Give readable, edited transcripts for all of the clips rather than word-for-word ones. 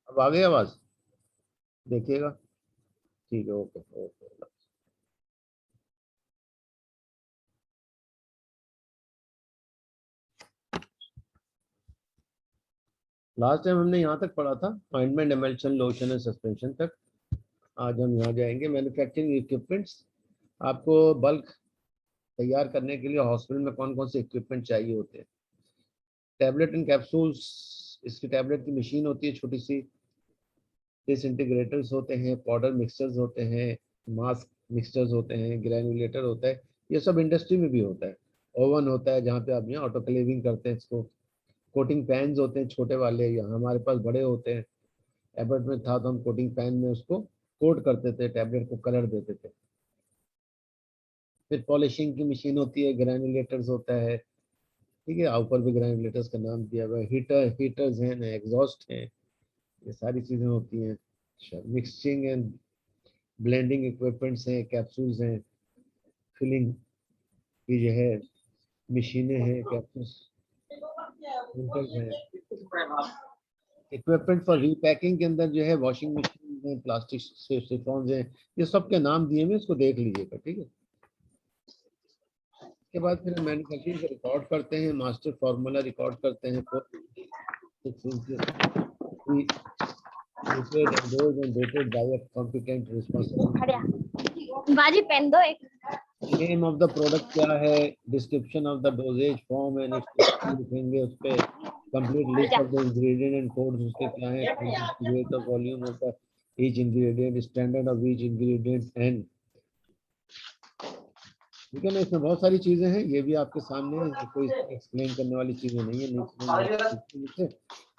अब आ गई आवाज, देखिएगा। ठीक है, ओके ओके। लास्ट टाइम हमने यहाँ तक पढ़ा था, ointment, emulsion, lotion and suspension तक। आज हम यहाँ जाएंगे मैन्युफैक्चरिंग इक्विपमेंट्स। आपको बल्क तैयार करने के लिए हॉस्पिटल में कौन कौन से इक्विपमेंट चाहिए होते हैं? टैबलेट एंड कैप्सूल्स, इसकी टैबलेट की मशीन होती है छोटी सी, डिसइंटीग्रेटर्स होते हैं, पाउडर मिक्सचर्स होते हैं, मास्क मिक्सचर्स होते हैं, ग्रैनुलेटर होता है। ये सब इंडस्ट्री में भी होता है। ओवन होता है जहाँ पे आप यहाँ ऑटोक्लेविंग करते हैं इसको। कोटिंग पैन्स होते हैं छोटे वाले, यहाँ हमारे पास बड़े होते हैं। एबर्ट में था तो हम कोटिंग पैन में उसको कोट करते थे, टैबलेट को कलर देते थे। फिर पॉलिशिंग की मशीन होती है, ग्रैनुलेटर्स होता है, ठीक है, ऊपर भी ग्रैनुलेटर्स का नाम दिया हुआ है। हीटर्स हैं, एग्जॉस्ट हैं, ये सारी चीज़ें होती हैं। मिक्सिंग एंड ब्लेंडिंग इक्विपमेंट्स हैं, कैप्सूल्स हैं, फिलिंग की जो है मशीनें हैं, कैप्सूल्स, प्रिंटर्स हैं। इक्विपमेंट फॉर रीपैकिंग के अंदर जो है वॉशिंग मशीन है, प्लास्टिक से सिफॉन्स हैं, ये सब के नाम दिए हुए, इसको देख लीजिएगा, ठीक है। इसके बाद फिर मैन्युफैक्चरिंग को रिकॉर्ड करते हैं, मास्टर फार्मूला रिकॉर्ड करते हैं, prepared, endorsed and dated by a competent responsible। बाजी पेन दो एक। नेम ऑफ द प्रोडक्ट क्या है, description of the doses form and लिखेंगे उस पे, complete list of the ingredient and codes उसके क्या है, क्वांटिटी, वेट और volume of the each ingredient, standard of each ingredient and, ठीक है ना। इसमें बहुत सारी चीजें हैं, ये भी आपके सामने है, कोई एक्सप्लेन करने वाली चीजें नहीं है, नहीं,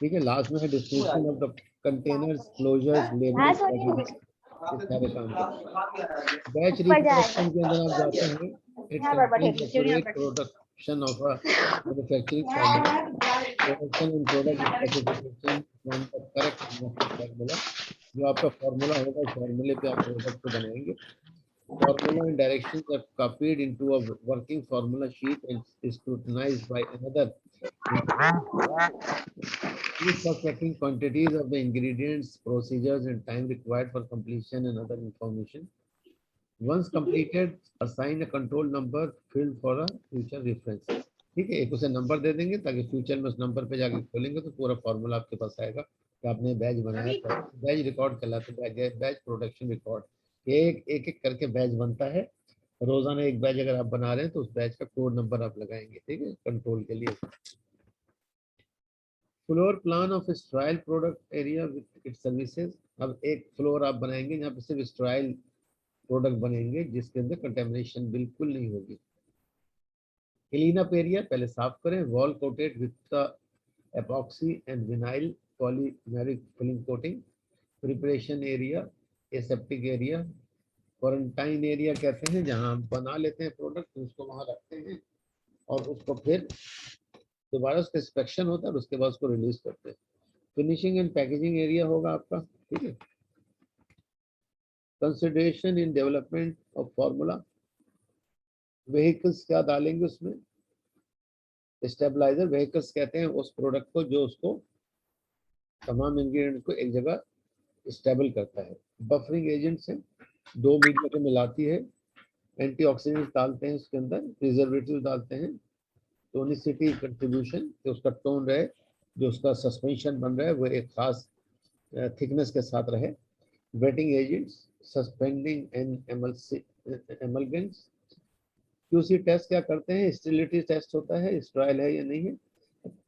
ठीक है। लास्ट में है description of the containers, closures, label, इस सारे काम करते हैं। बैच रिप्रोडक्शन के अंदर आप जाते हैं, it contains accurate production of a manufacturing formula, production and product specification from the correct formula. जो आपका फॉर्मूला होगा उस फॉर्मूले पे आप प्रोडक्ट को बनाएंगे। Formula and directions are copied into a working formula sheet and is scrutinized by another. List of checking quantities of the ingredients, procedures, and time required for completion and other information. Once completed, assign a control number field for a future reference. ठीक है, एक उसे number दे देंगे ताकि future में उस number पे जाके खोलेंगे तो पूरा फॉर्मूला आपके पास आएगा कि आपने बैच बनाया था। बैच रिकॉर्ड कहलाता है, बैच प्रोडक्शन रिकॉर्ड। एक एक एक करके बैच बनता है, रोजाना एक बैच अगर आप बना रहे हैं तो उस बैच का कोड नंबर आप लगाएंगे, ठीक है, कंट्रोल के लिए। Floor plan of स्ट्राइल product area with its services. अब एक फ्लोर आप बनाएंगे जहाँ पे सिर्फ स्ट्राइल प्रोडक्ट बनेंगे, जिसके अंदर कंटेमिनेशन बिल्कुल नहीं होगी। क्लीन अप एरिया, पहले साफ करें। Wall coated with epoxy and vinyl polymeric film coating. Preparation area, aseptic area, quarantine area कहते हैं, जहां हम बना लेते हैं प्रोडक्ट, उसको वहां रखते हैं और उसको फिर दोबारा उसका इंस्पेक्शन होता है और उसके बाद उसको रिलीज करते हैं। फिनिशिंग एंड पैकेजिंग एरिया होगा आपका, ठीक है। Consideration in development of formula, vehicles क्या डालेंगे उसमें। स्टेबलाइजर, व्हीकल्स कहते हैं उस प्रोडक्ट को जो उसको तमाम इंग्रेडिएंट्स को एक जगह स्टेबल करता है। बफरिंग एजेंट्स है, दो मीडिया को मिलाती है। एंटीऑक्सीडेंट्स डालते हैं उसके अंदर, प्रिजर्वेटिव डालते हैं। टोनिसिटी कंट्रीब्यूशन, कि उसका टोन रहे, जो उसका सस्पेंशन बन रहा है वो एक खास थिकनेस के साथ रहे। Wetting agents, suspending and emulgents. QC test क्या करते हैं, स्टेरिलिटी टेस्ट होता है, स्ट्राइल है या नहीं है।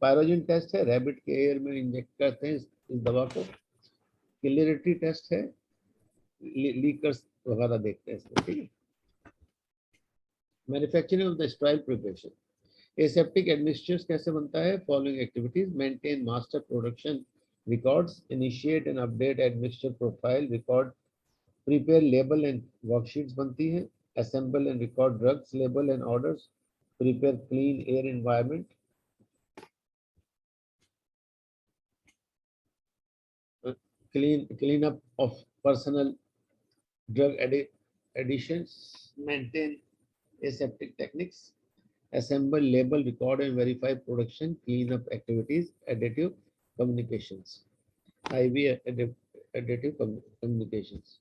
पायरोजन टेस्ट है, रैबिट के एयर में इंजेक्ट करते हैं इस दवा को। क्लियरिटी टेस्ट है, लीकर्स वगैरह देखते हैं इसमें, ठीक है। Manufacturing of the स्ट्राइल preparation, aseptic administration कैसे बनता है। Following activities, maintain master production records, initiate and update administer profile record, prepare label and worksheets बनती है। Assemble and record drugs label and orders, prepare clean air environment, clean up of personal drug additions, maintain aseptic techniques, assemble, label, record and verify production, clean up activities, additive communications, IV additive communications.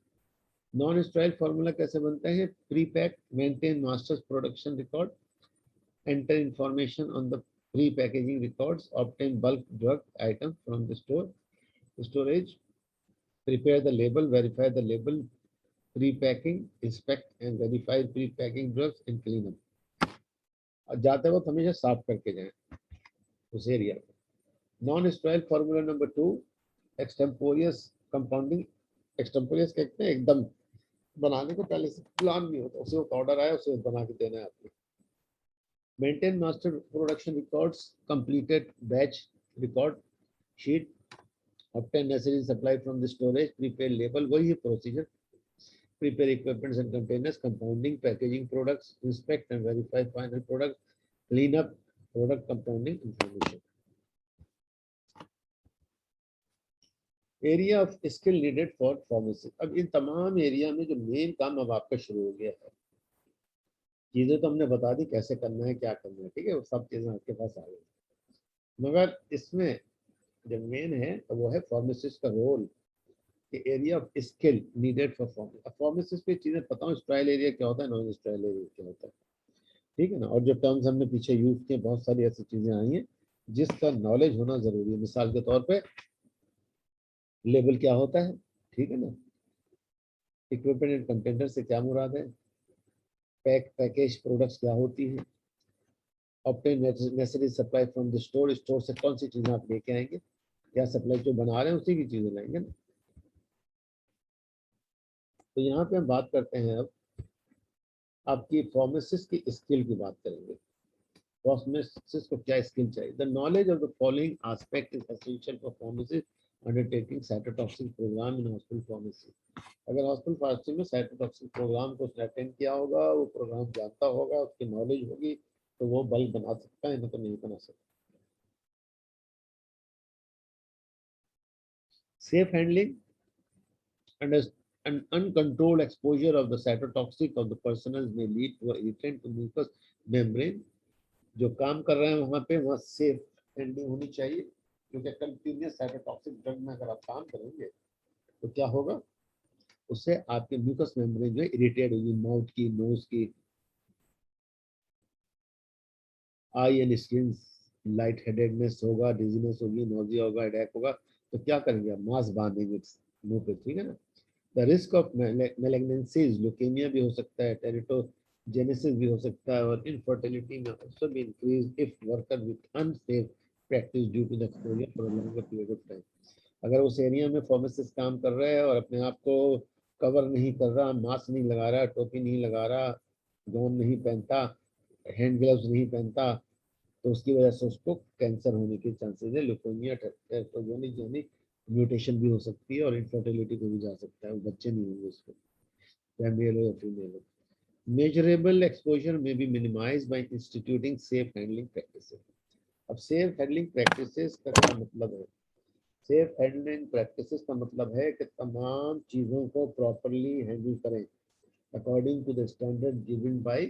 Non sterile formula कैसे बनता है, pre pack, maintain masters production record, enter information on the pre packaging records, obtain bulk drug item from the storage, prepare the label, verify the label, pre-packing, inspect and verify pre-packing drugs and clean up. जाते वक्त हमेशा साफ करके जाएं उस area को। Non sterile formula number 2, extemporaneous compounding. Extemporaneous कहते हैं एकदम बनाने को पहले से प्लान नहीं होता, उसे ऑर्डर आया उसे बना के देना है आपको। Maintain master production records, completed batch record sheet, obtain necessary supply from the storage, prepare label, वही है procedure. Prepare equipments and containers, compounding, packaging products, inspect and verify final product, clean up product compounding information. Area of skill needed for pharmacy. अब इन तमाम area में जो main काम अब आपका शुरू हो गया है, चीजें तो हमने बता दी कैसे करना है, क्या करना है, ठीक है, वो सब चीजें आपके पास आ गई। मगर इसमें जो मेन है तो वो है फार्मेसिस्ट का role, area of skill needed for pharmacist. Pharmacist पे चीजें पता हूँ, स्ट्राइल एरिया क्या होता है, नॉन स्ट्राइल एरिया क्या होता है, ठीक है ना। और जो टर्म्स हमने पीछे यूज किए, बहुत सारी ऐसी चीजें आई हैं जिसका नॉलेज होना जरूरी है। मिसाल के तौर पे लेबल क्या होता है, ठीक है ना। इक्विपमेंट एंड कंटेनर से क्या मुराद है। पैकेज प्रोडक्ट्स क्या होती हैं। Obtain necessary supply from the store, store से कौन सी चीजें आप लेके आएंगे, क्या सप्लाई जो बना रहे हैं उसी की चीजें लाएंगे ना। तो यहाँ पे हम बात करते हैं अब आपकी फार्मासिस्ट की स्किल की बात करेंगे। फार्मासिस्ट को क्या स्किल चाहिए। The knowledge of the following aspect is essential for pharmacist undertaking cytotoxic programme in hospital pharmacy. अगर हॉस्पिटल फार्मेसी में साइटोटॉक्सिक प्रोग्राम को उसने अटेंड किया होगा, वो प्रोग्राम जानता होगा, उसकी नॉलेज होगी, तो वो बल्ब बना सकता है, नहीं तो नहीं बना सकता। Safe handling and an uncontrolled exposure of the cytotoxic of the personal may lead to irritant to mucous membrane। जो काम कर रहे हैं वहां पे वहां सेफ हैंडलिंग होनी चाहिए, क्योंकि कंटिन्यूस साइटोटॉक्सिक ड्रग में अगर आप काम करेंगे तो क्या होगा, उससे आपके म्यूकस मेम्ब्रेन जो है इरिटेट होगी, माउथ की, नोज की, आई एंड स्किन, लाइट हेडेडनेस होगा, डिजीनेस होगी, नोजिया होगा, हेडेक होगा। तो क्या करेंगे आप, मास्क बांधेंगे मुंह पे, ठीक है ना। The risk of malignancies, leukaemia भी हो सकता है, टेरिटोजेनेसिस भी हो सकता है, और इनफर्टिलिटी में ऑल्सो भी increase if worker with unsafe practice due to the exposure for a longer period of time. अगर उस एरिया में फार्मासिस्ट काम कर रहा है और अपने आप को कवर नहीं कर रहा, मास्क नहीं लगा रहा, टोपी नहीं लगा रहा, गाउन नहीं पहनता, हैंड ग्लव्स नहीं पहनता, तो उसकी वजह से उसको कैंसर होने के चांसेस है। ल्यूकेमिया टेरिटोजेनिक यानी म्यूटेशन भी हो सकती है और इनफर्टिलिटी को भी जा सकता है, वो बच्चे नहीं होंगे उसको, चाहे मेल हो या फीमेल हो। Measurable exposure may be minimise by instituting safe handling practices. अब सेफ हैंडलिंग प्रैक्टिसेस का क्या मतलब है? सेफ हैंडलिंग प्रैक्टिसेस का मतलब है कि तमाम चीज़ों को प्रॉपरली हैंडल करें according to the standard given by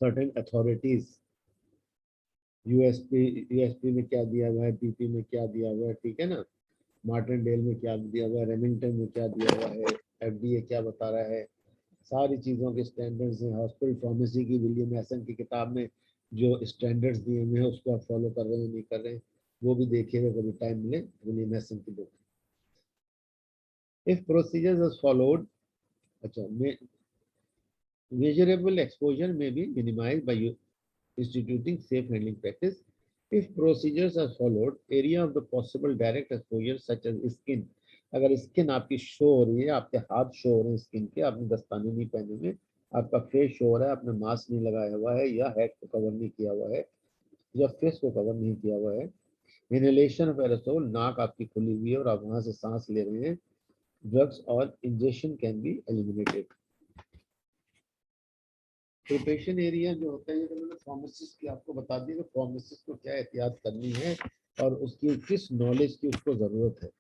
certain authorities. USP में क्या दिया हुआ है, पीपी में क्या दिया हुआ है, ठीक है ना, मार्टिनडेल में क्या दिया हुआ है, रेमिंगटन में क्या दिया हुआ है, एफडीए क्या बता रहा है, सारी चीज़ों के स्टैंडर्ड्स हैं। हॉस्पिटल फार्मेसी की विलियम एसन की किताब में जो स्टैंडर्ड्स दिए हुए हैं उसको आप फॉलो कर रहे हैं नहीं कर रहे हैं, वो भी देखिएगा कभी टाइम मिले, विलियम एसन की बुक। इफ प्रोसीजर्स आर फॉलोड, अच्छा, measurable exposure may be minimized by instituting safe handling practice. If procedures are followed, area of the possible direct exposure such as skin, अगर स्किन आपकी शो हो रही है, आपके हाथ शो हो रहे हैं स्किन के, आपने दस्ताने नहीं पहने हुए, आपका फेस शो हो रहा है, आपने मास्क नहीं लगाया हुआ है, या हेड को कवर नहीं किया हुआ है, या फेस को कवर नहीं किया हुआ है, इनहेलेशन ऑफ एरोसोल, नाक आपकी खुली हुई है और आप वहां से सांस ले रहे हैं, ड्रग्स और injection can be eliminated. Preparation area जो होता है, ये तो मैंने फार्मासिस्ट की आपको बता दिया कि फार्मासिस्ट को क्या एहतियात करनी है और उसकी किस नॉलेज की उसको जरूरत है।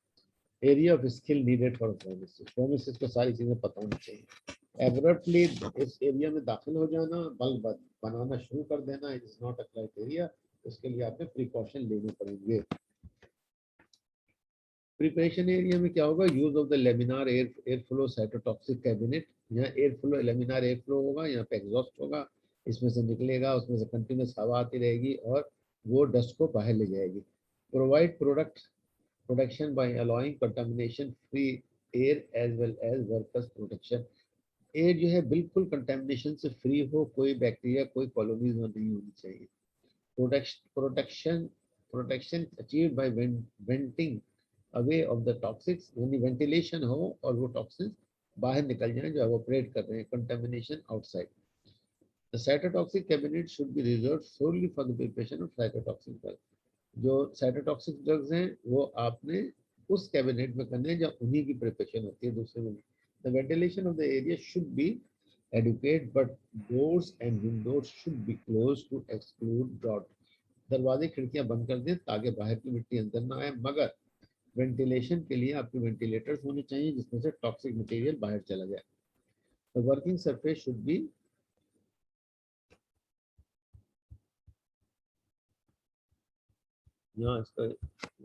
Area of skill needed for pharmacist, pharmacist को सारी चीजें पता होनी चाहिए। एब्रप्टली इस एरिया में दाखिल हो जाना, बल बनाना शुरू कर देना, it is not a criteria, उसके लिए आपने प्रिकॉशन लेने पड़ेंगे। प्रिपरेशन एरिया में क्या होगा, use of the laminar air flow cytotoxic cabinet, यहाँ air flow laminar air flow होगा, यहाँ पे एग्जॉस्ट होगा, इसमें से निकलेगा, उसमें से कंटिन्यूस हवा आती रहेगी और वो डस्ट को बाहर ले जाएगी। Provide protection by allowing contamination free air as well as workers protection. Air जो है बिल्कुल कंटामिनेशन से फ्री हो, कोई बैक्टीरिया कोई कॉलोनीज में नहीं होनी चाहिए। Protection protection achieve by venting away of the toxics, यानी वेंटिलेशन हो और वो टॉक्सिन बाहर निकल जाए जो एवोपरेट कर रहे हैं, contamination outside. The cytotoxic cabinet should be reserved solely for the preparation of cytotoxic drugs. जो साइटोटॉक्सिक ड्रग्स हैं वो आपने उस कैबिनेट में करने हैं जहाँ उन्हीं की प्रिपरेशन होती है, दूसरे में नहीं। The ventilation of the area should be adequate, but doors and windows should be closed to exclude drought। दरवाजे खिड़कियां बंद कर दें ताकि बाहर की मिट्टी अंदर ना आए, मगर वेंटिलेशन के लिए आपके वेंटिलेटर्स होने चाहिए जिसमें से टॉक्सिक मटेरियल बाहर चला जाए। The working surface should be, यहाँ इसका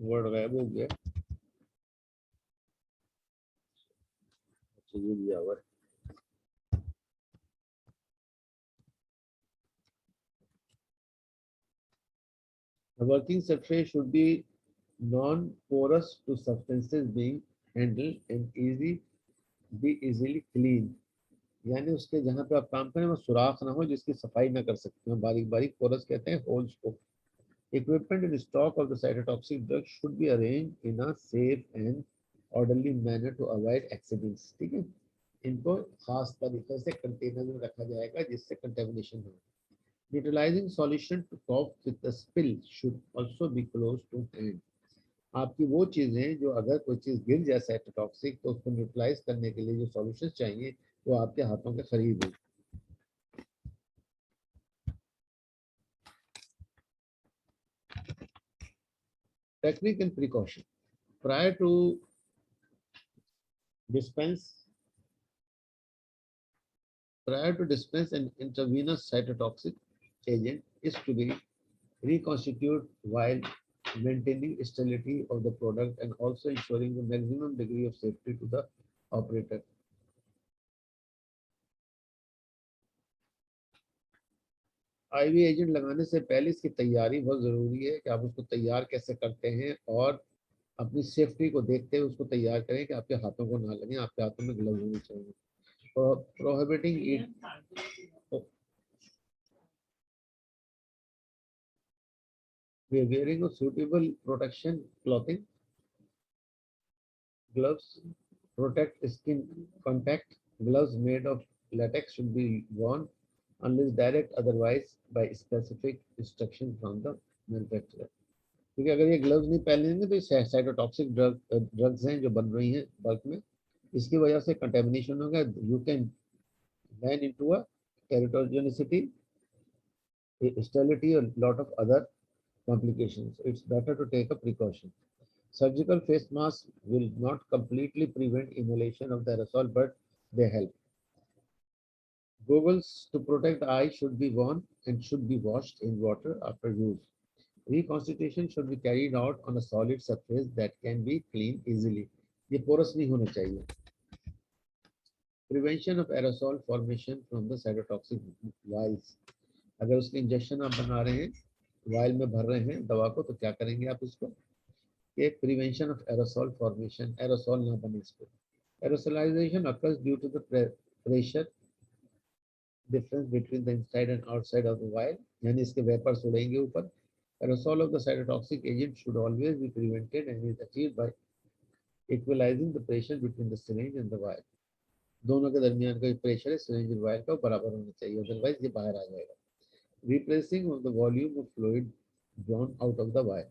वर्ड गायब हो गया, अच्छा ये दिया हुआ है। The working surface should be non-porous to substances being handled and easily clean। यानी उसके जहाँ पे आप काम करें वो सुराख ना हो जिसकी सफाई ना कर सकते हैं, बारीक बारीक पोरस कहते हैं होल्स को। Equipment and stock of the cytotoxic drug should be arranged in a safe and orderly manner to avoid accidents। ठीक है, इनको खास तरीके से कंटेनर में रखा जाएगा जिससे कंटेमिनेशन हो। Utilizing solution to cope with the spill should also be close to hand। आपकी वो चीजें जो अगर कोई चीज गिर जाए साइटोटॉक्सिक तो उसको न्यूट्रलाइज करने के लिए जो सॉल्यूशन चाहिए वो आपके हाथों के करीब है। Technique and precaution prior to dispense an intravenous cytotoxic agent is to be reconstituted while maintaining sterility of the product and also ensuring the maximum degree of safety to the operator। IV agent लगाने से पहले इसकी तैयारी बहुत ज़रूरी है कि आप उसको तैयार कैसे करते हैं और अपनी सेफ्टी को देखते हुए उसको तैयार करें कि आपके हाथों को ना लगे, आपके हाथों में ग्लव्स होने चाहिए। Prohibiting it, wearing of suitable protection clothing, gloves, protect skin contact. Gloves made of latex should be worn unless direct otherwise by specific instruction from the manufacturer. क्योंकि अगर ये ग्लव्स नहीं पहनेंगे तो ये साइटोटॉक्सिक ड्रग्स हैं जो बन रही हैं बल्क में, इसकी वजह से कंटेमिनेशन होगा. You can run into a teratogenicity, sterility, a lot of other complications. It's better to take a precaution. Surgical face masks will not completely prevent inhalation of the aerosol, but they help. Goggles to protect the eye should be worn and should be washed in water after use. Reconstitution should be carried out on a solid surface that can be cleaned easily. ये porous नहीं होना चाहिए. Prevention of aerosol formation from the cytotoxic vials. अगर उसके injection आप बना रहे हैं, वायल में भर रहे हैं दवा को, तो क्या करेंगे आप उसको कि prevention of aerosol formation, aerosol ना बने इस पर. एरोसोलाइजेशन occurs due to the pressure difference between the inside and outside of the vial, यानी इसके वेपर्स उड़ेंगे ऊपर. Aerosol of the cytotoxic agent should always be prevented and is achieved by equalizing the pressure between the syringe and the vial. दोनों के दरमियान का pressure है syringe और vial का बराबर होना चाहिए, अदरवाइज ये बाहर आ जाएगा. Replacing of the volume of fluid drawn out of the vial.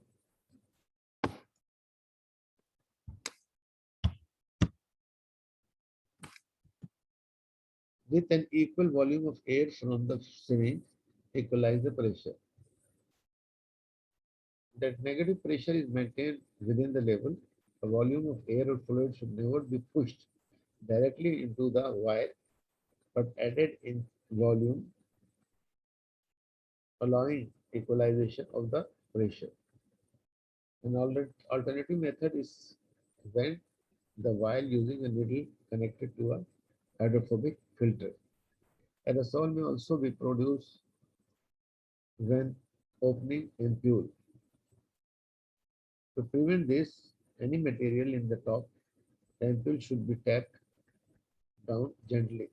With an equal volume of air from the syringe, equalize the pressure. That negative pressure is maintained within the level. The volume of air or fluid should never be pushed directly into the vial, but added in volume, allowing equalization of the pressure. An alternative method is vent the vial using a needle connected to a hydrophobic filter. Aerosol may also be produced when opening ampule. To prevent this, any material in the top, the ampule should be tapped down gently.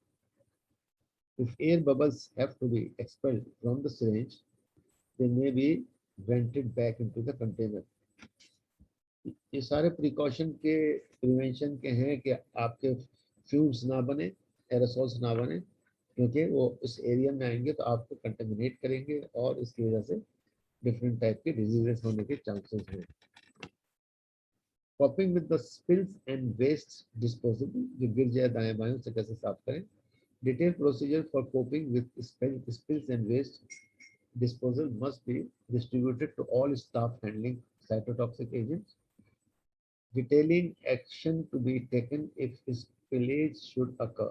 If air bubbles have to be expelled from the syringe, they may be vented back into the container. ये सारे precaution के prevention के हैं कि आपके fumes ना बने, aerosols ना बने, क्योंकि वो इस एरिया में आएंगे तो आपको कंटेमिनेट करेंगे और इसकी वजह से डिफरेंट टाइप के डिजीजेस होने के चांसेस हैं. Coping with the spills and waste disposal, जो गिर जाए दाएं बाएं उसे कैसे साफ करें. Detail procedure for coping with spills and waste disposal must be distributed to all staff handling cytotoxic agents. Detailing action to be taken if spillage should occur.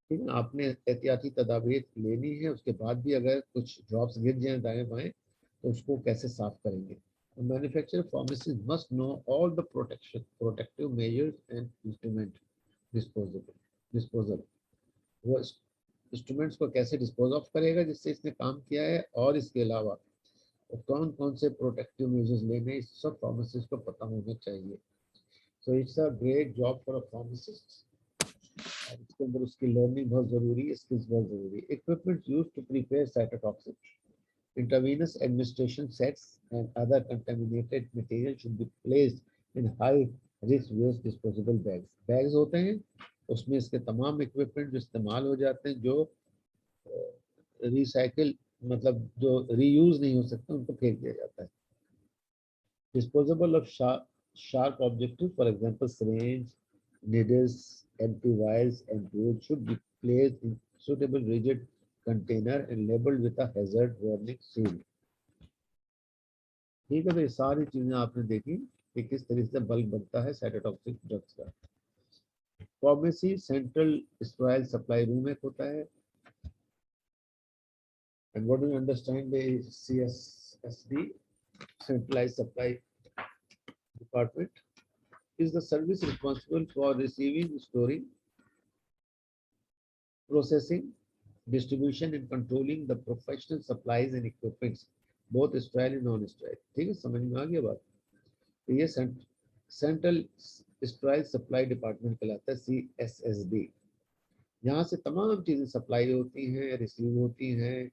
ठीक है, आपने एहतियाती तदाबीर लेनी है, उसके बाद भी अगर कुछ ड्रॉप्स गिर जाएं दाएं बाएं तो उसको कैसे साफ करेंगे. Manufacturer pharmacists must know all the protective measures and instrument disposal. वो इंस्ट्रूमेंट्स को कैसे डिस्पोज ऑफ करेगा जिससे इसने काम किया है, और इसके अलावा कौन कौन से प्रोटेक्टिव मेजर्स लेने, इस सब फार्मासिस्ट को पता होना चाहिए. So it's a great job for a pharmacist. इसके अंदर उसकी लर्निंग बहुत जरूरी है, स्किल्स बहुत जरूरी है. Equipment used to prepare cytotoxic, intravenous administration sets and other contaminated material should be placed in high risk waste disposable bags. Bags होते हैं उसमें इसके तमाम इक्विपमेंट जो इस्तेमाल हो जाते हैं, जो रिसाइकिल मतलब जो रीयूज नहीं हो सकते, उनको फेंक दिया जाता है. Disposable of sharp objects, for example syringe, needles, empty vials and tubes should be placed in suitable rigid container and labeled with a hazard warning seal. ठीक है, तो ये सारी चीजें आपने देखी कि किस तरीके से बल्ब बनता है साइटोटॉक्सिक ड्रग्स का. Pharmacy central steroidal supply room एक होता है. And what do you understand by CSSD, centralized supply department? Is the service responsible for receiving, storing, processing, distribution and controlling the professional supplies and equipments, both sterile and non-sterile. ठीक है, समझ में आ गया बात. तो ये सेंट्रल स्टेराइल सप्लाई डिपार्टमेंट कहलाता है, CSSD। यहाँ से तमाम चीज़ें सप्लाई होती हैं, रिसीव होती हैं,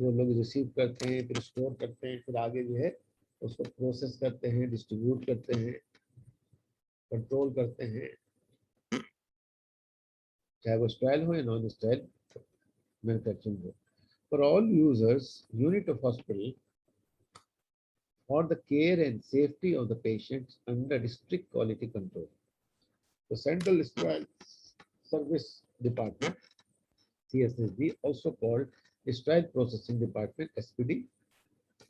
वो लोग रिसीव करते हैं, फिर स्टोर करते हैं, फिर आगे जो है उसको प्रोसेस करते हैं, डिस्ट्रीब्यूट करते हैं, कंट्रोल करते हैं, चाहे वो स्टाइल हो या नॉन स्टाइल मैन्युफैक्चरिंग हो। For all users, unit of hospital for the care and safety of the patients under strict quality control. The Central Sterile Service Department, CSSD, also called Sterile Processing Department, SPD,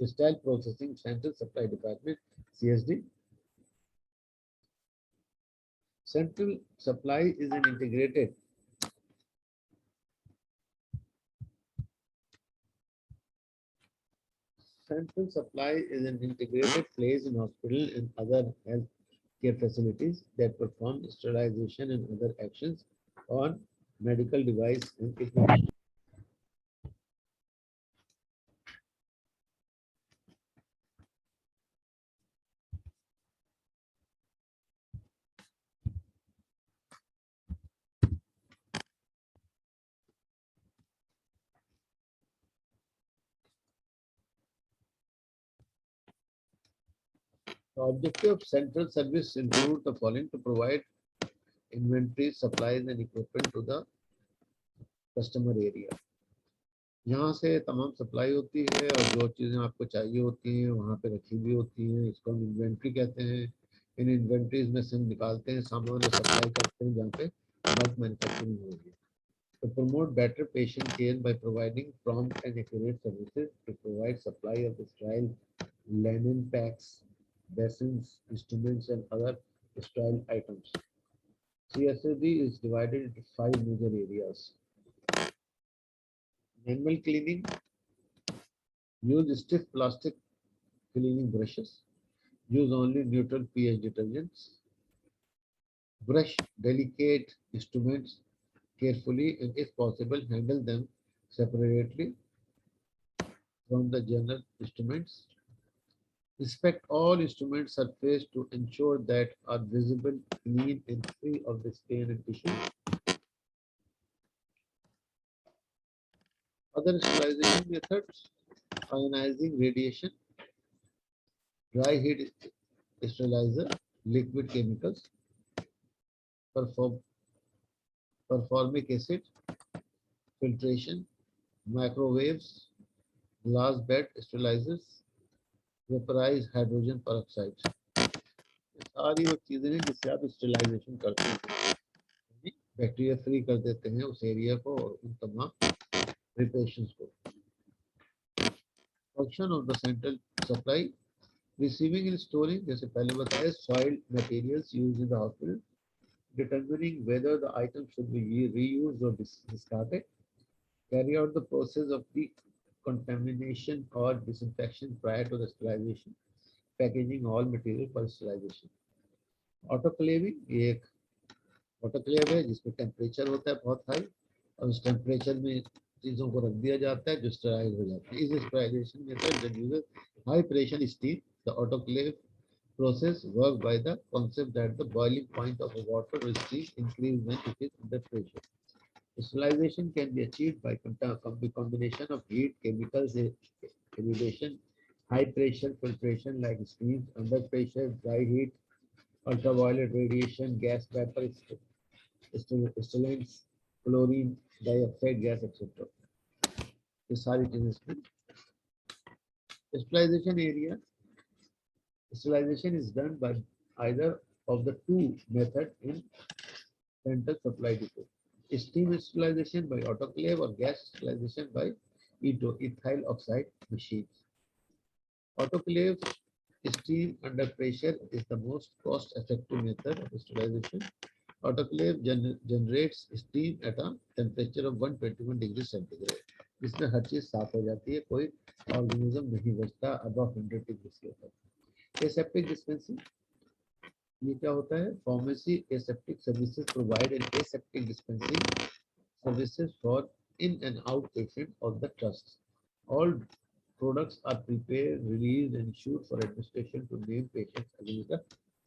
Sterile Processing Central Supply Department, CSD. Central Supply is an integrated Central Supply is an integrated place in hospital and other healthcare facilities that perform sterilization and other actions on medical device and equipment. The objective of central service include the following: to provide inventory, supplies and equipment to the customer area. यहाँ से तमाम supply होती है और जो चीज़ें आपको चाहिए होती हैं वहाँ पे रखी भी होती हैं, इसको हम इन्वेंट्री कहते हैं। इन इन्वेंट्रीज में से हम निकालते हैं सामान और सप्लाई करते हैं जहाँ पे बल्क मैन्युफैक्चरिंग होगी। To promote better patient care by providing prompt and accurate services, to provide supply of sterile linen packs, basins, instruments, and other sterile items. CSSD is divided into 5 major areas. Manual cleaning, use stiff plastic cleaning brushes, use only neutral pH detergents, brush delicate instruments carefully and if possible handle them separately from the general instruments. Inspect all instrument surface to ensure that are visible, clean and free of the stain and tissue. Other sterilization methods: ionizing radiation, dry heat sterilizer, liquid chemicals, performic acid, filtration, microwaves, glass bed sterilizers, vaporized hydrogen peroxide. सारी वो चीजें हैं जिससे आप sterilisation करते हैं, bacteria free कर देते हैं उस एरिया को और उन तमाम प्रिपरेशंस को। Function of the central supply: receiving end storing, जैसे पहले बताया, soil materials used in the hospital, determining whether the item should be reused or discarded, carry out the process of decontamination or disinfection prior to the sterilization, packaging all material for sterilization. Autoclaving, ये एक autoclave है जिसमें temperature होता है बहुत high और उस temperature में चीज़ों को रख दिया जाता है जो स्टेराइल हो जाती है। इस स्टेराइजेशन method that uses high pressure steam, the autoclave process works by the concept that the boiling point of water or steam increase when it is under pressure. Sterilization can be achieved by combination of heat, chemicals, irradiation, high pressure filtration like steam, under pressure, dry heat, ultraviolet radiation, gas vapor, stimulants, chlorine dioxide gas, etc. ये सारी चीजें इसमें। Sterilization area. Sterilization is done by either of the two methods in central supply depot. Steam sterilization by autoclave or gas sterilization by ethyl oxide machines. Autoclave steam under pressure is the most cost-effective method of sterilization. Autoclave generates steam at a temperature of 121 degree centigrade. इसमें हर चीज साफ हो जाती है, कोई organism नहीं बचता above 100 degree के ऊपर। एसेप्टिक डिस्पेंसिंग, ये क्या होता है? Pharmacy aseptic services provide an aseptic dispensing services for in and out patient of the trust. All products are prepared, released, and issued for administration to named patients against the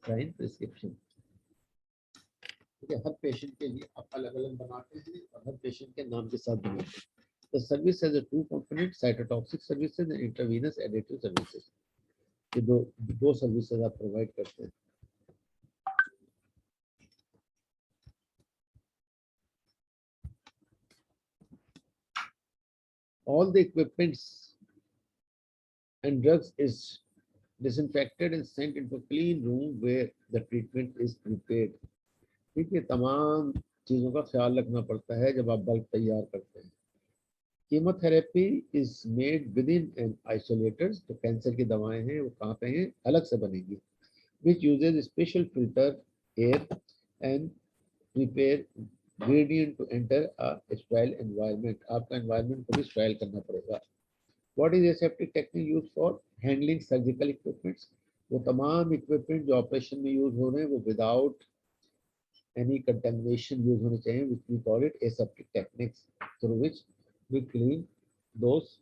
signed prescription. ठीक है, हर patient के लिए आप अलग अलग बनाते हैं और हर पेशेंट के नाम के साथ बनाते हैं. The service has a two component, cytotoxic services and intravenous additive services. ये दो सर्विसेज आप प्रोवाइड करते हैं. All the equipments and drugs is disinfected and sent into a clean room where the treatment is prepared. ठीक है, तमाम चीजों का ख्याल रखना पड़ता है जब आप बल्ब तैयार करते हैं. Chemotherapy is made with in an isolators. तो कैंसर की दवाएं हैं वो कहाँ पे हैं, अलग से बनेगी. Which uses special filter air and prepare gradient to enter a sterile environment. आपका environment को भी sterile करना पड़ेगा. What is aseptic technique used for handling surgical equipments? वो तमाम equipment जो ऑपरेशन में यूज हो रहे हैं वो without any contamination यूज होने चाहिए, which we call it aseptic techniques, through which we clean those.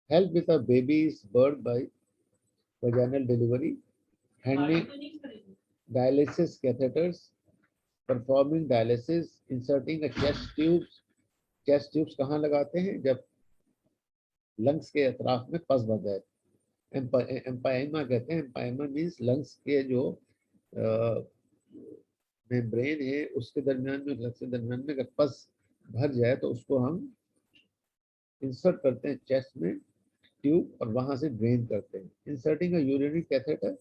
Help with a baby's birth by vaginal delivery, handling dialysis catheters, performing dialysis, inserting a chest tubes. chest tubes कहाँ लगाते हैं, जब lungs के अतराफ में पस भर जाए. Empyema कहते हैं. एम्पाइमा मीन्स लंग्स के जो मेम्ब्रेन है उसके दरमियान में, लंग्स के दरमियान में अगर पस भर जाए तो उसको हम इंसर्ट करते हैं चेस्ट में ट्यूब और वहां से ड्रेन करते हैं. इंसर्टिंग अ यूरिनरी कैथेटर.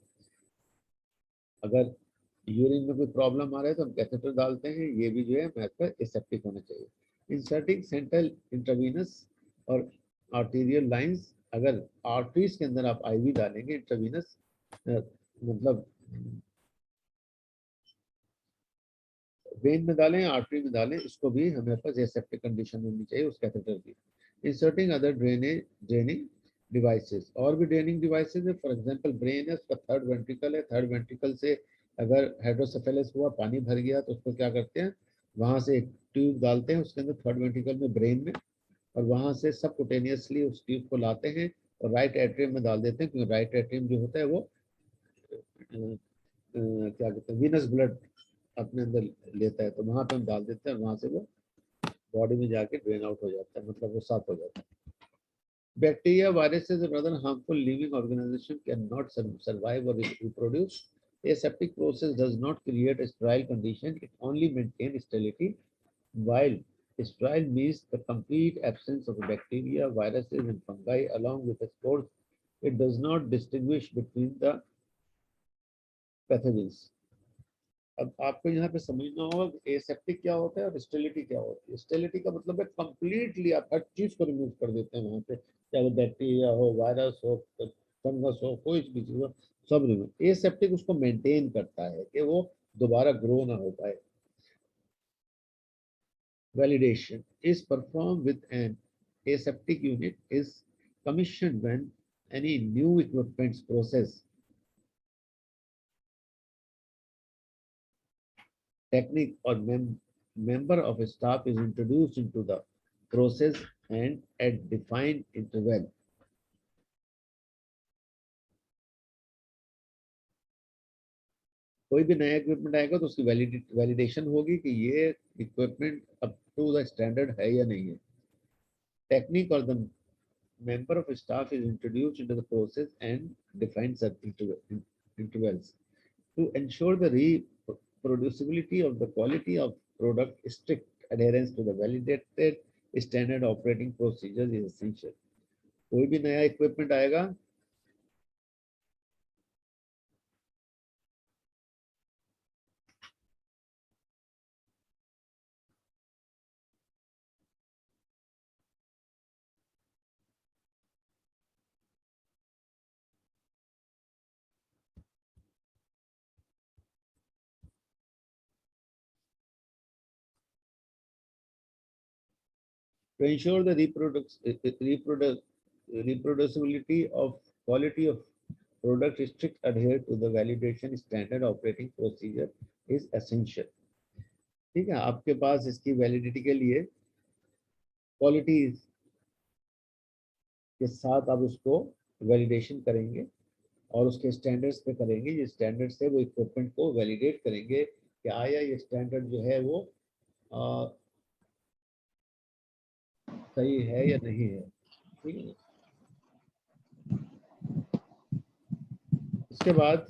अगर यूरिन में कोई प्रॉब्लम आ रहा है तो हम कैथेटर डालते हैं. ये भी जो है मैथड एसेप्टिक होना चाहिए. इंसर्टिंग सेंट्रल इंट्रावीनस और आर्टीरियल लाइंस. अगर आर्टरीज के अंदर आप आईवी डालेंगे, इंट्रावीनस मतलब वेन में डालें, आर्टरी में डालें, इसको भी हमें पास एसेप्टिक कंडीशन होनी चाहिए उस कैथेटर की. Inserting other draining devices. और भी ड्रेनिंग डिवाइसेस है. फॉर एग्जांपल ब्रेन है, उसका थर्ड वेंट्रिकल है. थर्ड वेंट्रिकल से अगर हाइड्रोसेफेलस हुआ, पानी भर गया, तो उसको क्या करते हैं, वहां से एक ट्यूब डालते हैं उसके अंदर थर्ड वेंट्रिकल में, ब्रेन में, और वहां से सबकुटेनियसली उस ट्यूब को लाते हैं और राइट एट्रियम में डाल देते हैं. क्योंकि राइट एट्रियम जो होता है वो क्या कहते हैं, वीनस ब्लड अपने अंदर लेता है, तो वहां पे हम डाल देते हैं और वहां से वो बॉडी में जाके ड्रेन आउट हो जाता है, मतलब वो साफ हो जाता है. Bacteria, viruses, and other harmful living organisms cannot survive or reproduce. Aseptic process does not create a sterile condition, it only maintains sterility. While sterile means the complete absence of bacteria, viruses, and fungi along with the spores, it does not distinguish between the pathogens. अब आपको यहाँ पे समझना होगा कि aseptic क्या होता है और स्टेरिलिटी क्या होती है. स्टेरिलिटी का मतलब है कंप्लीटली आप हर चीज को रिमूव कर देते हैं वहां पे, चाहे वो बैक्टीरिया हो, वायरस हो, फंगस हो, कोई भी चीज हो, सब रिमूव. एसेप्टिक उसको मेंटेन करता है कि वो दोबारा ग्रो ना हो पाए. Validation is performed with an aseptic unit is commissioned when any new equipment process technique or member of a staff is introduced into the process and at defined interval. कोई भी नया इक्विपमेंट आएगा तो उसकी validation होगी कि ये equipment up to the standard है या नहीं है. टेक्निक और the member of staff is introduced into the process and defined intervals to ensure the reproducibility of the quality of product. Strict adherence to the validated standard operating procedures is essential. कोई भी नया equipment आएगा to ensure the reproducibility of quality of product. Strict adhere to the validation standard operating procedure is essential. ठीक है, आपके पास इसकी validity के लिए क्वालिटी के साथ आप उसको वैलिडेशन करेंगे और उसके स्टैंडर्ड्स पे करेंगे। ये स्टैंडर्ड से वो इक्विपमेंट को वैलिडेट करेंगे कि आया ये स्टैंडर्ड जो है वो सही है या नहीं है। ठीक है। इसके बाद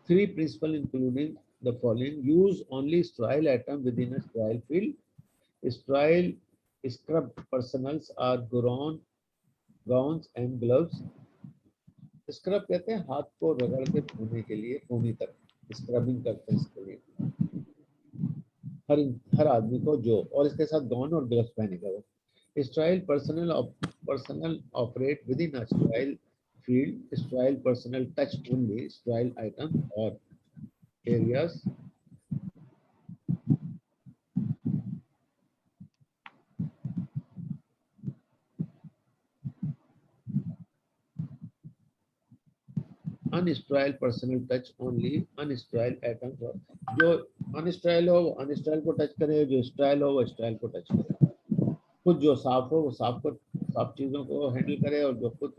three principles including the following: use only sterile atom within a sterile field. Sterile scrub personals are gowns and gloves. Scrub कहते हैं हाथ को रगड़ के धोने के लिए, कोनी तक स्क्रबिंग करते हैं इसके लिए हर आदमी को जो, और इसके साथ गाउन और ग्लव्स पहनेगा वो। Sterile personnel operate within a sterile field. Sterile personnel touch only sterile item और areas. Unsterile personnel touch only unsterile items, और जो अनस्टाइल हो वो अनस्टाइल को टच करे, जो स्टाइल हो वो स्टाइल को टच करे। खुद जो साफ हो वो साफ चीजों को हैंडल करे, और जो खुद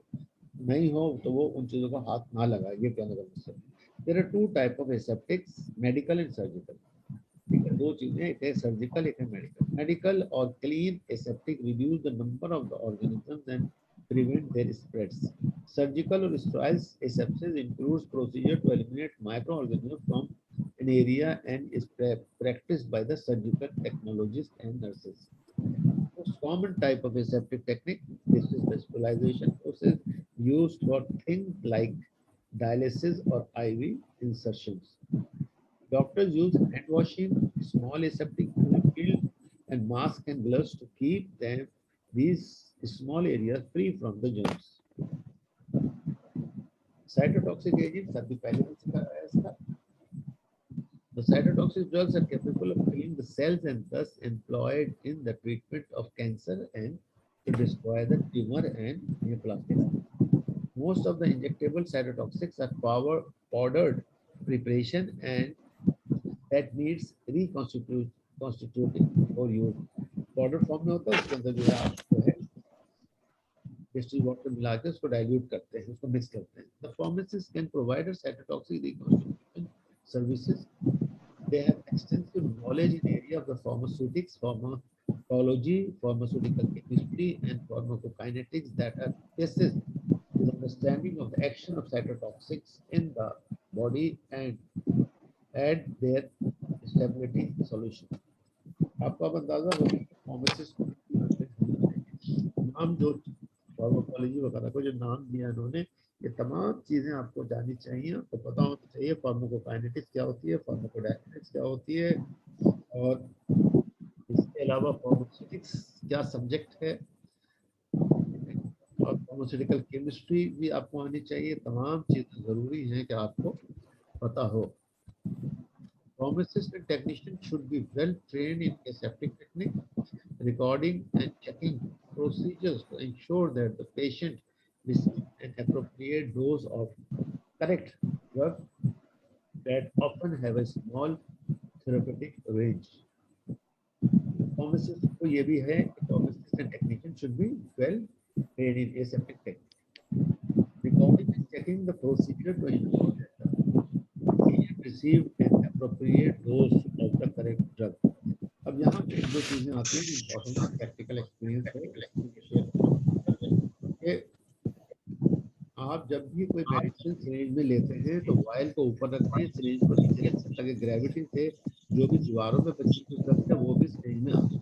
नहीं हो तो वो उन चीजों को हाथ ना लगाए। ये कहने का मतलब। There are two type of aseptics, medical and surgical. ठीक है, दो चीजें, एक है सर्जिकल, एक है medical. Medical or clean aseptic reduce the number of the organisms and prevent their spreads. Surgical or sterile asepsis includes procedure to eliminate microorganisms from an area and is practiced by the surgical technologists and nurses. Most common type of aseptic technique, this is the sterilization process used for things like dialysis or IV insertions. Doctors use hand washing, small aseptic field, and mask and gloves to keep these small areas free from the germs. Cytotoxic agents are the पहले भी सिखाया इसका। The cytotoxic drugs are capable of killing the cells and thus employed in the treatment of cancer and to destroy the tumor and neoplastic. Most of the injectable cytotoxics are powdered preparation and that needs reconstituting for use. Powder form में होता है, उसके अंदर जो है आप जो है डिस्टिल वाटर मिला के उसको डाइल्यूट करते हैं, उसको मिक्स करते हैं। The pharmacists can provide a cytotoxic reconstitution services. They have extensive knowledge in area of the pharmaceutics, pharmacology, pharmaceutical chemistry, and pharmacokinetics that are basis to the understanding of the action of cytotoxics in the body and add their stability solution. आपको अब अंदाजा हो कि pharmacist को नाम जो pharmacology वगैरह को जो नाम दिया इन्होंने, ये तमाम चीजें आपको जाननी चाहिए, आपको पता होना चाहिए फार्माकोकाइनेटिक्स क्या होती है, फार्माकोडायनेमिक्स क्या होती है, और इसके अलावा फार्मास्यूटिक्स क्या सब्जेक्ट है, और फार्मास्यूटिकल केमिस्ट्री भी आपको आनी चाहिए। तमाम चीजें जरूरी हैं कि आपको पता हो। Pharmacists and technicians should be well trained in aseptic technique, recording and checking procedures to ensure that the patient receives an appropriate dose of correct drug that often have a small therapeutic range. Pharmacists को ये भी है कि pharmacists and technicians should be well trained in aseptic technique, recording and checking the procedure to ensure that the patient received an appropriate dose of the correct drug. अब यहाँ पे दो चीजें आती हैं इम्पोर्टेंट प्रैक्टिकल एक्सपीरियंस है कि आप जब भी कोई मेडिसिन सिरिंज में लेते हैं तो वायल को ऊपर रखते हैं, सिरिंज को नीचे रखते हैं, ताकि ग्रेविटी से जो भी दीवारों में बची कुछ ड्रग्स है वो भी सिरिंज में आ जाए।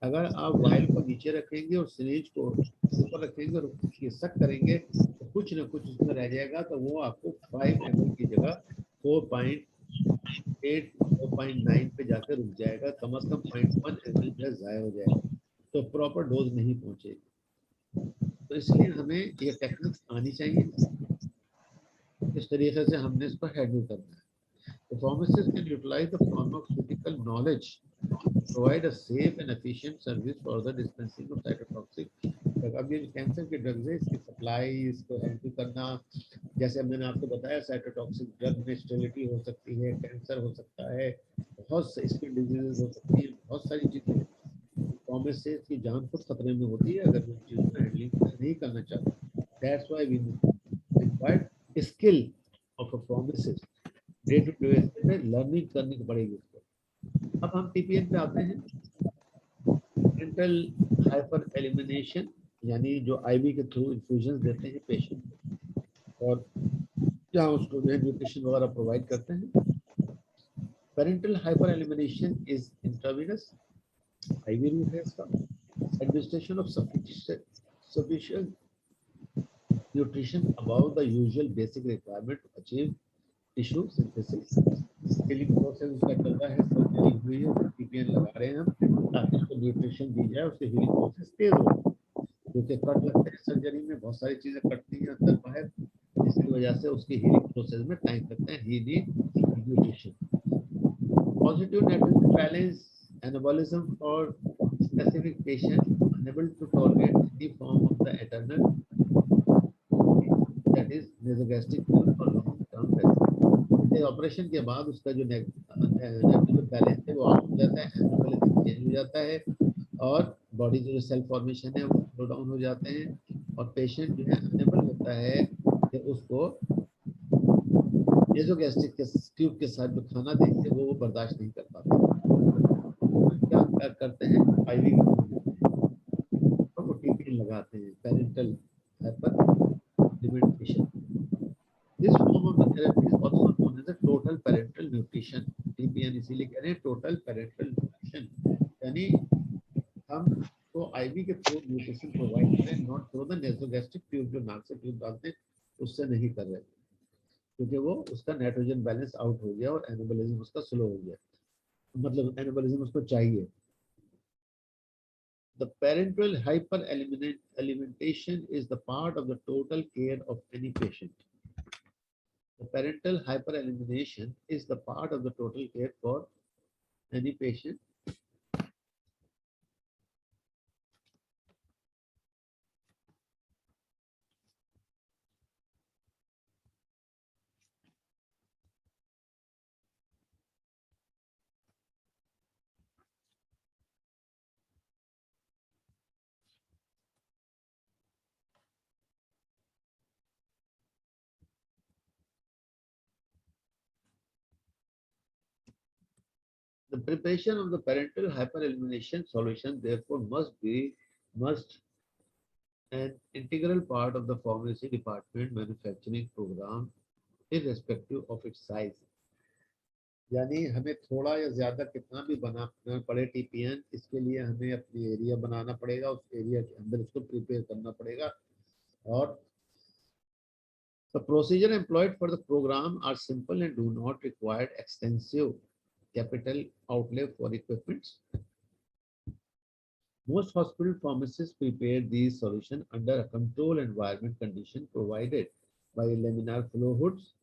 अगर आप वायल को नीचे रखेंगे और सिरिंज को ऊपर रखेंगे और सक करेंगे तो कुछ ना कुछ उसमें रह जाएगा, तो वो आपको 5 ml की जगह 4.8 4.9 पे जाकर रुक जाएगा, कम से कम 0.1 ml प्लस ज़ाया हो जाएगा, तो प्रॉपर डोज नहीं पहुंचेगी। तो इसलिए हमें ये टेक्निक्स आनी चाहिए, इस तरीके से हमने इसको हैंडल करना है। The pharmacist can utilize the pharmaceutical knowledge to provide a safe and efficient service for the dispensing of cytotoxic drug. अब ये कैंसर के ड्रग्स है, इसकी सप्लाई, इसको हैंडल करना, जैसे मैंने आपको बताया साइटोटॉक्सिक ड्रग में स्टेरिलिटी हो सकती है, कैंसर हो सकता है, बहुत से स्किन डिजीजेज हो सकती है, बहुत सारी चीजें फार्मासिस्ट की जान खुद खतरे में होती है अगर वो चीज़ों को हैंडलिंग नहीं करना चाहते। That's why we required skill of a pharmacist, day to day basis पे लर्निंग करनी पड़ेगी उसको। अब हम टीपीएन पे आते हैं। पेरेंटल हाइपर एलिमिनेशन, यानी जो आईवी के थ्रू इन्फ्यूजन देते हैं पेशेंट को और जहाँ उसको जो है न्यूट्रिशन वगैरह प्रोवाइड करते हैं। Parenteral hyper elimination is intravenous, IV route है इसका। Administration of sufficient nutrition above the usual basic requirement to achieve tissue synthesis. Healing process उसका चल रहा है, सर्जरी हुई है, टीपीएन लगा रहे हैं हम ताकि उसको न्यूट्रिशन दी जाए, उससे हीलिंग प्रोसेस तेज हो। क्योंकि कट लगते हैं सर्जरी में, बहुत सारी चीजें कटती हैं अंदर बाहर, इसकी वजह से उसकी हीलिंग प्रोसेस में टाइम लगता है। He need nutrition. Positive nitrogen balance anabolism for specific patient unable to tolerate any form of the eternal, that is nasogastric fuel for long term basis. Operation के बाद उसका जो नाइट्रोजन बैलेंस है वो out हो जाता है, एनाबोलिज्म चेंज हो जाता है और बॉडी जो सेल फॉर्मेशन है वो स्लो डाउन हो जाते हैं और पेशेंट जो है अनेबल होता है कि उसको नेसोगैस्ट्रिक के ट्यूब के साथ जो खाना देंगे वो बर्दाश्त नहीं कर पाते। क्या करते हैं, आईवी तो टीपीएन लगाते हैं, parenteral hyperalimentation. This form of the therapy is also known as total parenteral nutrition. TPN इसीलिए कह रहे हैं टोटल पेरेंटल न्यूट्रिशन, यानी हम तो आईवी के थ्रू न्यूट्रिशन प्रोवाइड कर रहे हैं, नॉट थ्रू द नेसोगैस्ट्रिक ट्यूब, जो नाक से ट्यूब डालते हैं उससे नहीं कर रहे, क्योंकि वो उसका नाइट्रोजन बैलेंस आउट हो गया और एनाबोलिज्म उसका स्लो हो गया, मतलब एनाबोलिज्म उसको चाहिए। The parenteral hyperalimentation is the part of the total care of any patient. The parental hyperalimentation is the part of the total care for any patient. The preparation of the parental hyperalimentation solution therefore must an integral part of the pharmacy department manufacturing program irrespective of its size. यानी हमें थोड़ा या ज्यादा कितना भी बनाना पड़े TPN, इसके लिए हमें अपनी एरिया बनाना पड़ेगा, उस एरिया के अंदर उसको प्रिपेयर करना पड़ेगा। और the procedure employed for the program are simple and do not require extensive capital outlay for equipment. Most hospital pharmacists prepare these solutions under a controlled environment condition provided by laminar flow hoods.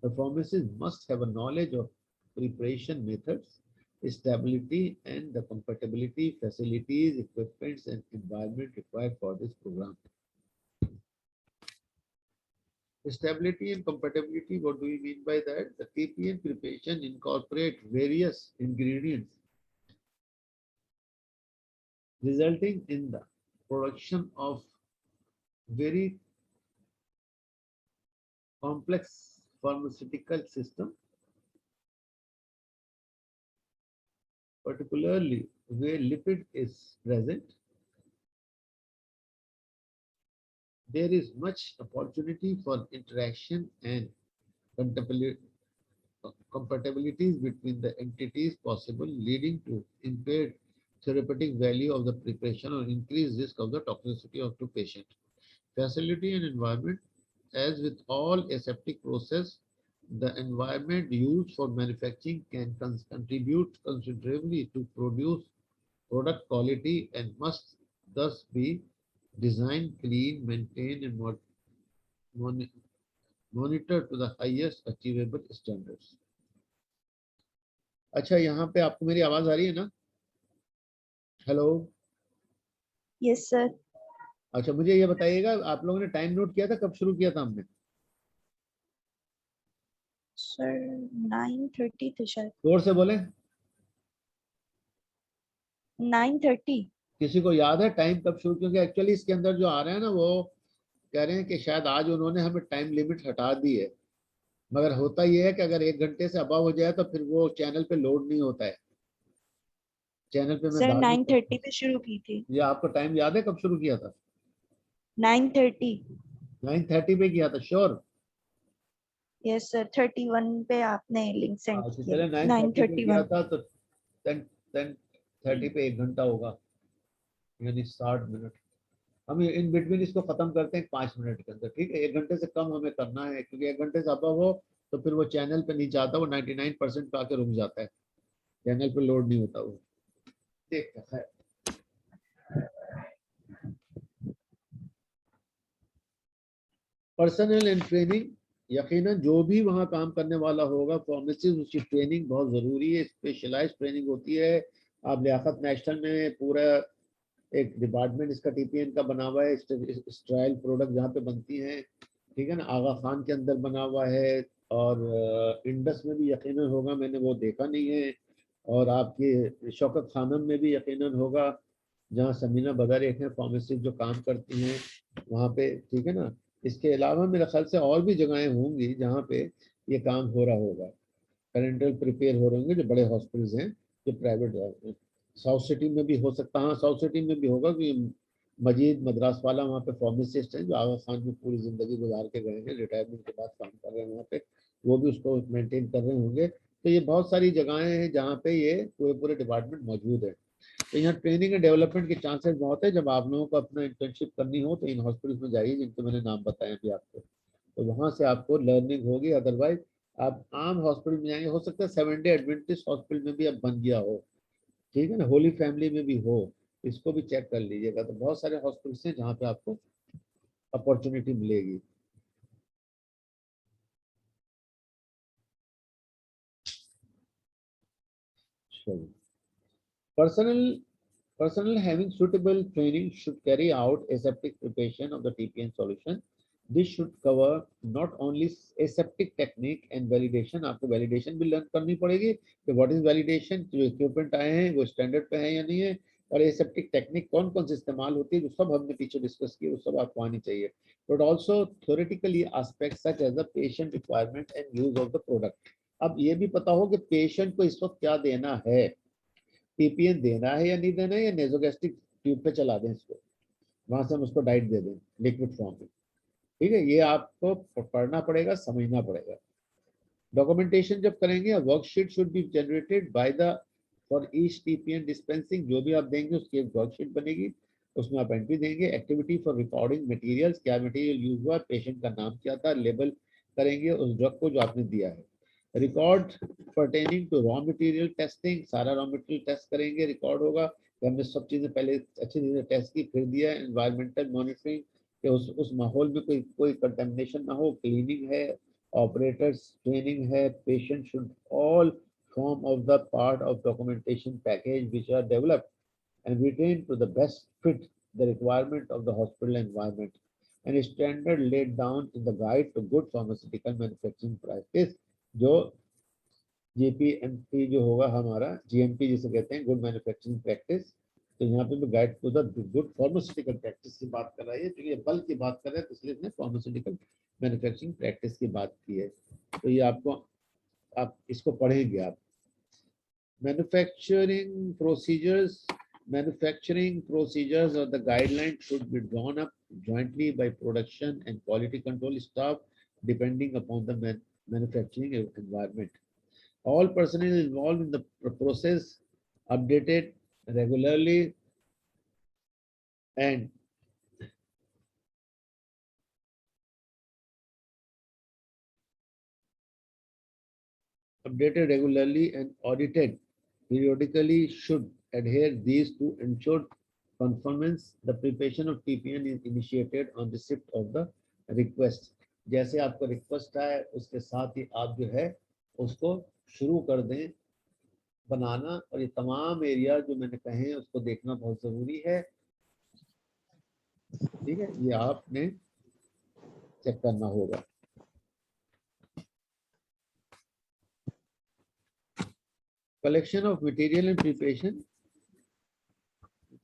The pharmacist must have a knowledge of preparation methods, stability, and the compatibility, facilities, equipments, and environment required for this program. Stability and compatibility, what do we mean by that? The TPN preparation incorporate various ingredients resulting in the production of very complex pharmaceutical system, particularly where lipid is present. There is much opportunity for interaction and compatibilities between the entities possible, leading to impaired therapeutic value of the preparation or increased risk of the toxicity of the patient. Facility and environment. As with all aseptic process, the environment used for manufacturing can contribute considerably to produce product quality and must thus be designed, clean, maintained, and monitored to the highest achievable standards. अच्छा, यहाँ पे आपको मेरी आवाज आ रही है ना? Hello. Yes sir. अच्छा, मुझे ये बताइएगा, आप लोगों ने टाइम नोट किया था, कब शुरू किया था हमने? सर 9:30 थे शायद। जोर से बोलें। 9:30. किसी को याद है टाइम कब शुरू? क्योंकि एक्चुअली इसके अंदर जो आ रहा है ना, वो कह रहे हैं कि शायद आज उन्होंने हमें टाइम लिमिट हटा दी है, मगर होता ये है कि अगर 1 घंटे से अबव हो जाए तो फिर वो चैनल पे लोड नहीं होता है। चैनल पे मैं सर डाल नहीं सकता। 9:30 पे शुरू की थी. ये आपको टाइम याद है कब शुरू किया था? 9:30. 9:30 पे किया था, श्योर? यस सर, 31 पे आपने लिंक सेंड अच्छा किया. चले, 9:30 पे किया 9:31. था तो 10:30 पे 1 घंटा होगा, यानी 60 मिनट। हम इन बिटवीन इसको खत्म करते हैं 5 मिनट के अंदर, ठीक है? 1 घंटे से कम हमें करना है, क्योंकि 1 घंटे से अबव हो तो फिर वो चैनल पे नहीं जाता, वो 99% पे आके रुक जाता है, चैनल पे लोड नहीं होता वो। देखते हैं। पर्सनल एंड ट्रेनिंग, यकीनन जो भी वहाँ काम करने वाला होगा फार्मेसिस्ट, उसकी ट्रेनिंग बहुत ज़रूरी है, स्पेशलाइज ट्रेनिंग होती है। आप लियाकत नेशनल में पूरा एक डिपार्टमेंट इसका टीपीएन का बना हुआ है, स्ट्राइल प्रोडक्ट जहाँ पे बनती हैं, ठीक है ना? आगा खान के अंदर बना हुआ है, और इंडस में भी यकीनन होगा, मैंने वो देखा नहीं है, और आपके शौकत खानम में भी यकीनन होगा, जहाँ समीना बदर एक है फार्मेसिस्ट जो काम करती हैं वहाँ पे, ठीक है ना? इसके अलावा मेरे ख्याल से और भी जगहें होंगी जहाँ पे ये काम हो रहा होगा, पेरेंटल प्रिपेयर हो रहे होंगे, जो बड़े हॉस्पिटल्स हैं, जो प्राइवेट हैं। साउथ सिटी में भी हो सकता, हाँ साउथ सिटी में भी होगा, कि मजीद मद्रास वाला वहाँ पे फार्मासिस्ट हैं जो आगा खान में पूरी ज़िंदगी गुजार के गए हैं, रिटायरमेंट के बाद काम कर रहे हैं वहाँ पे, वो भी उसको मेंटेन कर रहे होंगे। तो ये बहुत सारी जगहें हैं जहाँ पे ये पूरे पूरे डिपार्टमेंट मौजूद है। तो यहाँ ट्रेनिंग एंड डेवलपमेंट के चांसेस बहुत है। जब आप लोगों को अपना इंटर्नशिप करनी हो तो इन हॉस्पिटल्स में जाइए जिनके मैंने नाम बताए अभी आपको, तो वहाँ से आपको लर्निंग होगी। अदरवाइज आप आम हॉस्पिटल में जाएंगे, हो सकता है 7 डे एडवेंटिस्ट हॉस्पिटल में भी अब बन गया हो, ठीक है ना, होली फैमिली में भी हो, इसको भी चेक कर लीजिएगा। तो बहुत सारे हॉस्पिटल्स हैं जहाँ पे आपको अपॉर्चुनिटी मिलेगी। Personal Personnel having suitable training should carry out aseptic preparation of the TPN solution. This should cover not only aseptic technique and validation, आपको validation भी learn करनी पड़ेगी कि what is validation, जो equipment आए हैं वो standard पे है या नहीं है, और aseptic technique कौन कौन सी इस्तेमाल होती है, जो सब हमने पीछे डिस्कस किया, वो सब आपको आनी चाहिए। But also theoretically aspects such as the patient requirement and use of the product. अब ये भी पता हो कि पेशेंट को इस वक्त क्या देना है, टीपीएन देना है या नहीं देना है, या नेजोगैस्ट्रिक ट्यूब पे चला दें इसको, वहां से हम उसको डाइट दे दें लिक्विड फॉर्म में, ठीक है? ये आपको पढ़ना पड़ेगा, समझना पड़ेगा। डॉक्यूमेंटेशन जब करेंगे, worksheet should be generated by the for each TPN dispensing, जो भी आप देंगे उसकी एक वर्कशीट बनेगी, उसमें आप एंट्री देंगे। एक्टिविटी फॉर रिकॉर्डिंग मटेरियल्स, क्या मटेरियल यूज हुआ, पेशेंट का नाम क्या था, लेबल करेंगे उस ड्रग को जो आपने दिया है। Record pertaining to raw material testing, सारा रॉ मटेरियल टेस्ट करेंगे, रिकॉर्ड होगा कि हमने सब चीज़ें पहले अच्छी चीज़ें टेस्ट की, फिर दिया। एनवायरमेंटल मॉनिटरिंग, कि उस माहौल में कोई कंटेमिनेशन ना हो, क्लीनिंग है, ऑपरेटर्स ट्रेनिंग है, patient should all form of the part of documentation package which are developed and retained to the best fit the requirement of the hospital environment, and standard laid down in the guide to good pharmaceutical manufacturing practice, जो जीपीएमपी जो होगा हमारा, GMP जिसे कहते हैं, good manufacturing practice. तो यहाँ पे भी guide to the good pharmaceutical practice की बात कर रहा है, चलिए बल की बात कर रहे हैं तो इसलिए इसने फार्मास्यूटिकल मैन्युफैक्चरिंग प्रैक्टिस की बात की है। तो ये आपको, आप इसको पढ़ेंगे आप। Manufacturing procedures or the guidelines should be drawn up jointly by production and quality control staff depending upon the manufacturing environment. All personnel involved in the process updated regularly and audited periodically should adhere these to ensure conformance. The preparation of TPN is initiated on receipt of the request. जैसे आपको request आए उसके साथ ही आप जो है उसको शुरू कर दें बनाना, और ये तमाम एरिया जो मैंने कहे हैं उसको देखना बहुत ज़रूरी है, ठीक है? ये आपने चेक करना होगा। Collection of material and preparation,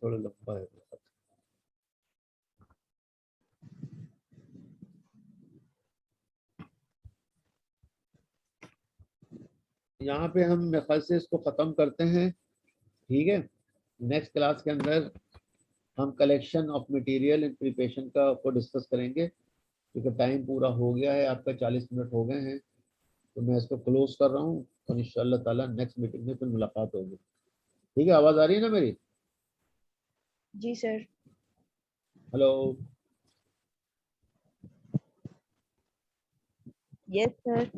थोड़ा लंबा है। यहाँ पे हम मेरे ख्याल से इसको खत्म करते हैं, ठीक है। नेक्स्ट क्लास के अंदर हम collection of material and preparation को डिस्कस करेंगे, क्योंकि टाइम पूरा हो गया है, आपका 40 मिनट हो गए हैं, तो मैं इसको क्लोज कर रहा हूँ और इंशाअल्लाह ताला नेक्स्ट मीटिंग में फिर मुलाकात होगी। ठीक है, आवाज आ रही है ना मेरी? जी सर। हेलो। Yes sir.